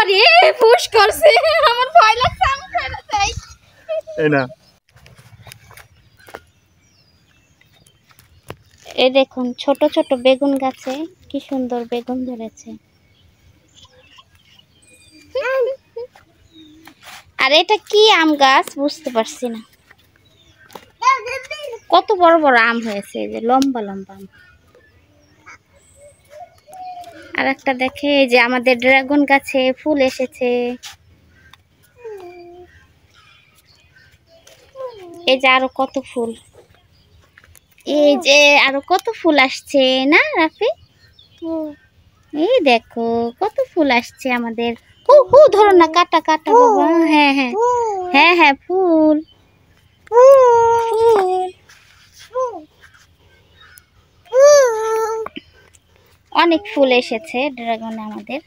রে ফুস করছে, আমার ভয় লাগছে, আমি ফেলে যাই। এই না এই দেখুন ছোট ছোট বেগুন গাছে কি সুন্দর বেগুন ধরেছে। আর এটা কি আম গাছ বুঝতে পারছি না, কত বড় বড় আম হয়েছে, এই যে লম্বা লম্বা আম। আর একটা দেখে এই যে আমাদের ড্রাগন গাছে ফুল এসেছে, এই যে আরো কত ফুল, এই যে আরো কত ফুল আসছে না রাফি, এই দেখো কত ফুল আসছে আমাদের। হু হু ধরো না, কাটা কাটা বাবা। হ্যাঁ হ্যাঁ হ্যাঁ হ্যাঁ ফুল ফুল অনেক ফুল এসেছে ড্রাগনে আমাদের,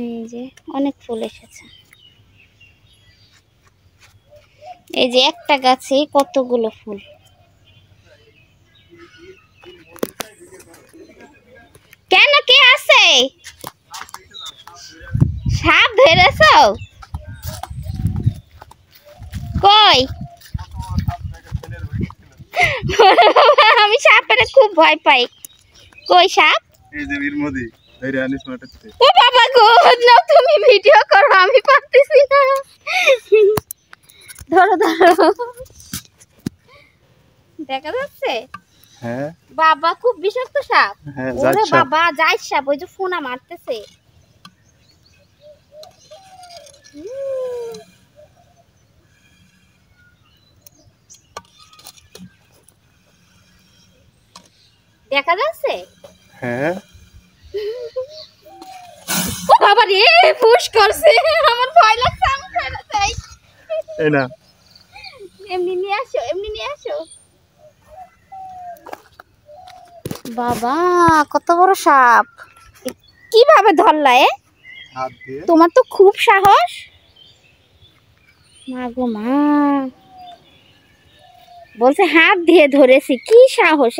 এই যে অনেক ফুল এসেছে। এই যে একটা গাছে কতগুলো ফুল। কেন কে আছে? সাপ ধরেছ? কই? আমি সাপের খুব ভয় পাই। কই সাপ? এই যে এর মধ্যে ধরে আনিস মাঠেতে। ও বাবা গো, না তুমি ভিডিও করো, আমি পারতেছি না। ধরো ধরো, দেখা যাচ্ছে? হ্যাঁ বাবা খুব বিষাক্ত সাপ। হ্যাঁ ওরে যাচ্ছে বাবা যাই সাপ, ওই যে ফোনা মারতেছে। দেখা যাচ্ছে? হ্যাঁ ও বাবা রে ফুস করছে, আমার ভয় লাগছে, আমি ফেলে যাই। এই না এমনি নিয়ে আসো, এমনি নিয়ে আসো। বাবা কত বড় সাপ, কিভাবে ধরলা? হাত দিয়ে তোমার তো খুব সাহস। মা গো মা, বলছে হাত দিয়ে ধরেছি, কি সাহস!